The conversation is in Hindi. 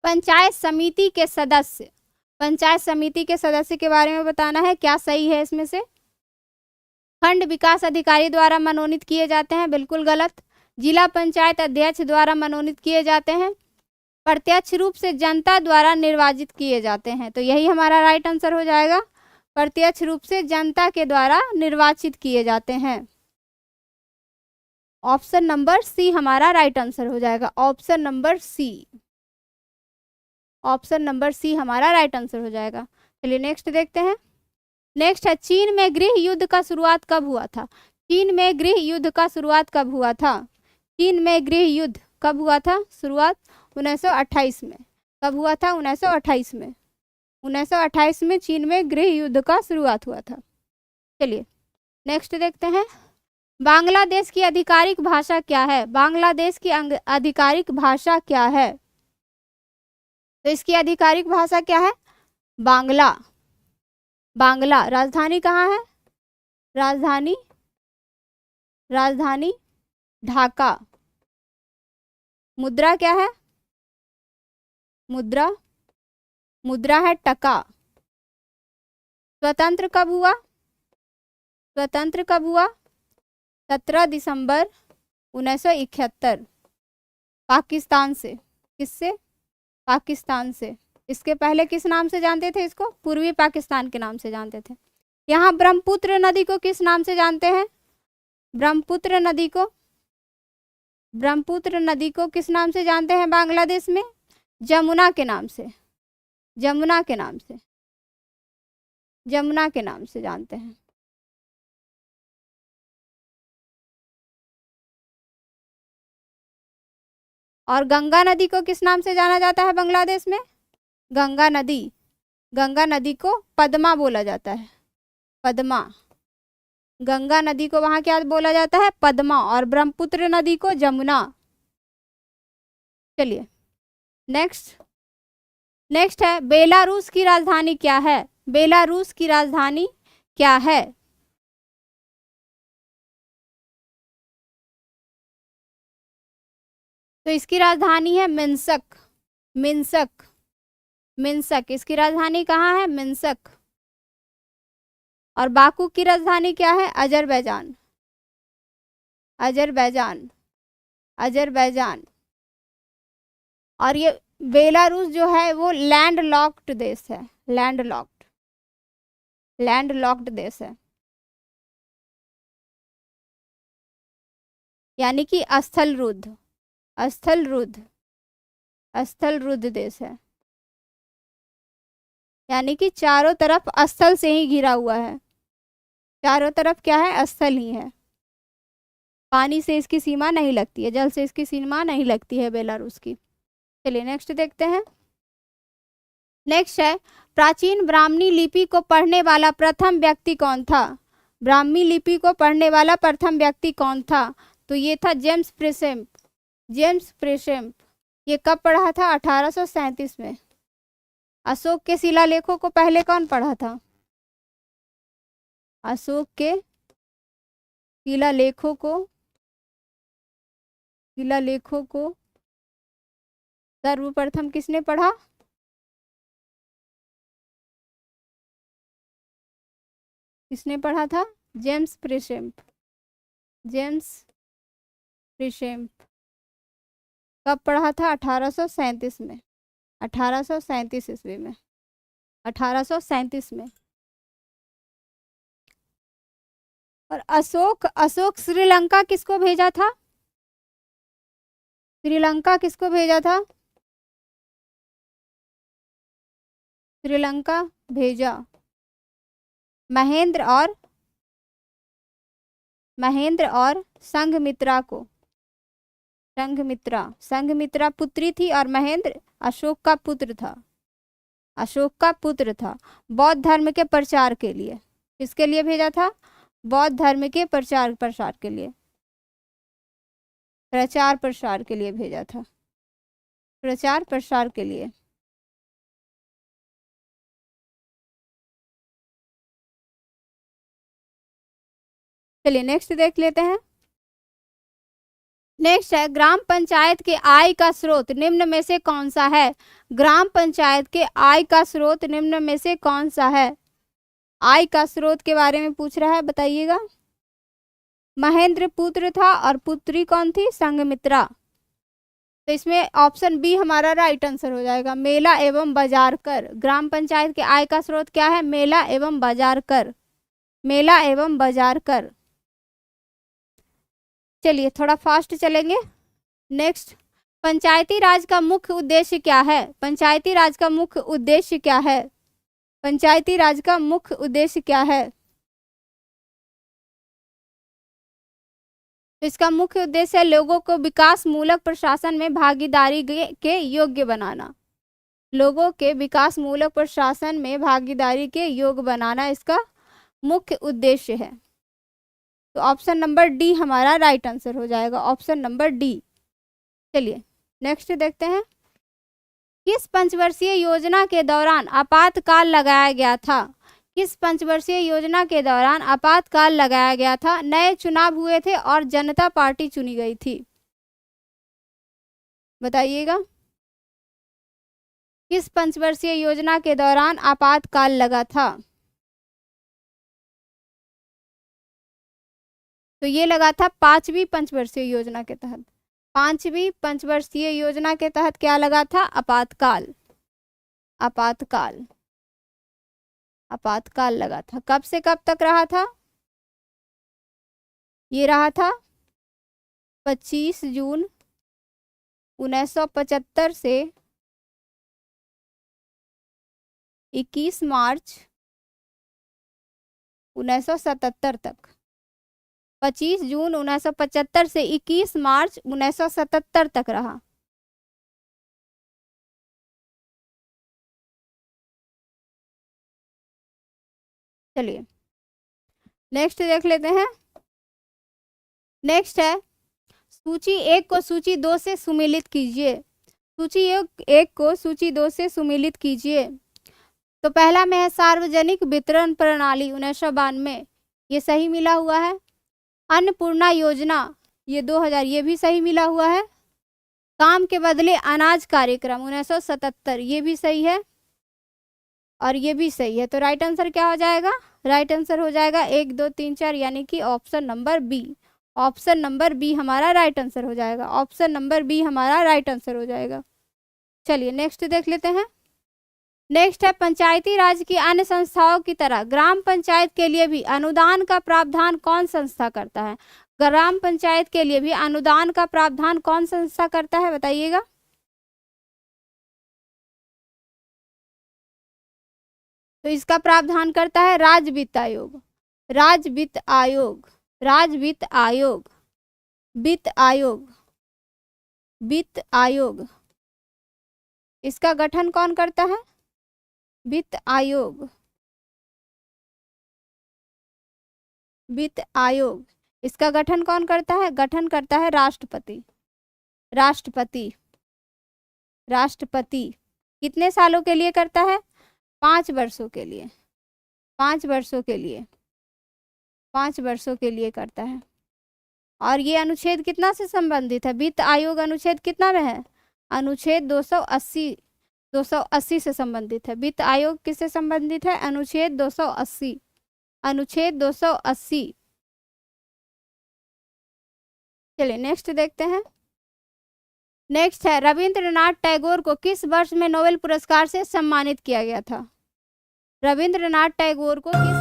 पंचायत समिति के सदस्य, पंचायत समिति के सदस्य के बारे में बताना है, क्या सही है इसमें से। खंड विकास अधिकारी द्वारा मनोनीत किए जाते हैं, बिल्कुल गलत। जिला पंचायत अध्यक्ष द्वारा मनोनीत किए जाते हैं। प्रत्यक्ष रूप से जनता द्वारा निर्वाचित किए जाते हैं, तो यही हमारा राइट आंसर हो जाएगा। प्रत्यक्ष रूप से जनता के द्वारा निर्वाचित किए जाते हैं। ऑप्शन नंबर सी हमारा राइट आंसर हो जाएगा। Option number C, option number C हमारा राइट आंसर हो जाएगा। चलिए नेक्स्ट देखते हैं। नेक्स्ट है, चीन में गृह युद्ध का शुरुआत कब हुआ था। चीन में गृह युद्ध का शुरुआत कब हुआ था। चीन में गृह युद्ध कब हुआ था शुरुआत, 1928 में। कब हुआ था, 1928 में। 1928 में चीन में गृह युद्ध का शुरुआत हुआ था। चलिए नेक्स्ट देखते हैं। बांग्लादेश की आधिकारिक भाषा क्या है। बांग्लादेश की आधिकारिक भाषा क्या है, तो इसकी आधिकारिक भाषा क्या है, बांग्ला। बांग्ला। राजधानी कहाँ है, राजधानी, राजधानी ढाका। मुद्रा क्या है, मुद्रा, मुद्रा है टका। स्वतंत्र कब हुआ, स्वतंत्र कब हुआ, 17 दिसंबर 1971 पाकिस्तान से। किससे, पाकिस्तान से। इसके पहले किस नाम से जानते थे इसको, पूर्वी पाकिस्तान के नाम से जानते थे। यहाँ ब्रह्मपुत्र नदी को किस नाम से जानते हैं, ब्रह्मपुत्र नदी को, ब्रह्मपुत्र नदी को किस नाम से जानते हैं बांग्लादेश में, जमुना के नाम से, जमुना के नाम से, जमुना के नाम से जानते हैं। और गंगा नदी को किस नाम से जाना जाता है बांग्लादेश में, गंगा नदी, गंगा नदी को पद्मा बोला जाता है, पद्मा। गंगा नदी को वहां क्या बोला जाता है, पद्मा, और ब्रह्मपुत्र नदी को जमुना। चलिए नेक्स्ट, नेक्स्ट है, बेलारूस की राजधानी क्या है। बेलारूस की राजधानी क्या है, तो इसकी राजधानी है मिन्स्क, मिन्स्क, मिन्स्क। इसकी राजधानी कहाँ है, मिन्स्क। और बाकू की राजधानी क्या है, अजरबैजान, अजरबैजान, अजरबैजान। और ये बेलारूस जो है वो लैंड लॉक्ड देश है, लैंड लॉक्ड, लैंड लॉक्ड देश है, यानी कि स्थल रुद्ध, स्थल रुद्ध, स्थल रुद्ध देश है, यानी कि चारों तरफ स्थल से ही घिरा हुआ है। चारों तरफ क्या है, स्थल ही है। पानी से इसकी सीमा नहीं लगती है, जल से इसकी सीमा नहीं लगती है बेलारूस की। चलिए नेक्स्ट देखते हैं। नेक्स्ट है, प्राचीन ब्राह्मणी लिपि को पढ़ने वाला प्रथम व्यक्ति कौन था। ब्राह्मी लिपि को पढ़ने वाला प्रथम व्यक्ति कौन था, तो ये था जेम्स प्रेसेम्प, जेम्स प्रेसेम्प। ये कब पढ़ा था, 1837 में। अशोक के शिलालेखों को पहले कौन पढ़ा था, अशोक के शिलालेखों को, शिलालेखों को सर्वप्रथम किसने पढ़ा, किसने पढ़ा था, जेम्स प्रेसेम्प, जेम्स प्रेसेम्प। कब पढ़ा था, 1837 में, 1837 ईस्वी में, 1837 में। और अशोक, अशोक श्रीलंका किसको भेजा था, श्रीलंका किसको भेजा था, श्रीलंका भेजा महेंद्र और, महेंद्र और संघमित्रा को। संघमित्रा, संघमित्रा पुत्री थी और महेंद्र अशोक का पुत्र था, अशोक का पुत्र था। बौद्ध धर्म के प्रचार के लिए, किसके लिए भेजा था, बौद्ध धर्म के प्रचार प्रसार के लिए, प्रचार प्रसार के लिए भेजा था, प्रचार प्रसार के लिए। चलिए नेक्स्ट देख लेते हैं। नेक्स्ट है ग्राम पंचायत के आय का स्रोत निम्न में से कौन सा है। ग्राम पंचायत के आय का स्रोत निम्न में से कौन सा है। आय का स्रोत के बारे में पूछ रहा है, बताइएगा। महेंद्र पुत्र था और पुत्री कौन थी, संघमित्रा। तो इसमें ऑप्शन बी हमारा राइट आंसर हो जाएगा, मेला एवं बाजार कर। ग्राम पंचायत के आय का स्रोत क्या है, मेला एवं बाजार कर, मेला एवं बाजार कर। चलिए थोड़ा फास्ट चलेंगे। नेक्स्ट, पंचायती राज का मुख्य उद्देश्य क्या है। पंचायती राज का मुख्य उद्देश्य क्या है। पंचायती राज का मुख्य उद्देश्य क्या है। तो इसका मुख्य उद्देश्य है लोगों को विकास मूलक प्रशासन में भागीदारी के योग्य बनाना। लोगों के विकास मूलक प्रशासन में भागीदारी के योग्य बनाना इसका मुख्य उद्देश्य है। तो ऑप्शन नंबर डी हमारा राइट आंसर हो जाएगा, ऑप्शन नंबर डी। चलिए नेक्स्ट देखते हैं। किस पंचवर्षीय योजना के दौरान आपातकाल लगाया गया था। किस पंचवर्षीय योजना के दौरान आपातकाल लगाया गया था। नए चुनाव हुए थे और जनता पार्टी चुनी गई थी, बताइएगा। किस पंचवर्षीय योजना के दौरान आपातकाल लगा था। तो ये लगा था पांचवी पंचवर्षीय योजना के तहत। पांचवी पंचवर्षीय योजना के तहत क्या लगा था, आपातकाल। आपातकाल, आपातकाल लगा था। कब से कब तक रहा था, ये रहा था 25 जून 1975 से 21 मार्च 1977 तक। 25 जून 1975 से 21 मार्च 1977 तक रहा। चलिए नेक्स्ट देख लेते हैं। नेक्स्ट है सूची 1 को सूची 2 से सुमेलित कीजिए। सूची 1 को सूची 2 से सुमेलित कीजिए। तो पहला में है सार्वजनिक वितरण प्रणाली 1992, ये सही मिला हुआ है। अन्नपूर्णा योजना ये 2000, ये भी सही मिला हुआ है। काम के बदले अनाज कार्यक्रम 1977, ये भी सही है और ये भी सही है। तो राइट आंसर क्या हो जाएगा, राइट आंसर हो जाएगा 1 2 3 4 यानी कि option number B. Option number B हमारा राइट आंसर हो जाएगा, ऑप्शन नंबर बी हमारा राइट आंसर हो जाएगा। चलिए नेक्स्ट देख लेते हैं। नेक्स्ट है पंचायती राज की अन्य संस्थाओं की तरह ग्राम पंचायत के लिए भी अनुदान का प्रावधान कौन संस्था करता है। ग्राम पंचायत के लिए भी अनुदान का प्रावधान कौन संस्था करता है, बताइएगा। तो इसका प्रावधान करता है राज्य वित्त आयोग। राज्य वित्त आयोग, राज्य वित्त आयोग, वित्त आयोग, वित्त आयोग। इसका गठन कौन करता है, वित्त आयोग, वित्त आयोग। इसका गठन कौन करता है, गठन करता है राष्ट्रपति। राष्ट्रपति, राष्ट्रपति। कितने सालों के लिए करता है, 5 वर्षों के लिए। 5 वर्षों के लिए, 5 वर्षों के लिए करता है। और ये अनुच्छेद कितना से संबंधित है, वित्त आयोग अनुच्छेद कितना में है, अनुच्छेद 280 से संबंधित है। वित्त आयोग किससे संबंधित है, अनुच्छेद 280, अनुच्छेद 280। चलिए नेक्स्ट देखते हैं। नेक्स्ट है रविंद्रनाथ टैगोर को किस वर्ष में नोबेल पुरस्कार से सम्मानित किया गया था। रविंद्रनाथ टैगोर को किस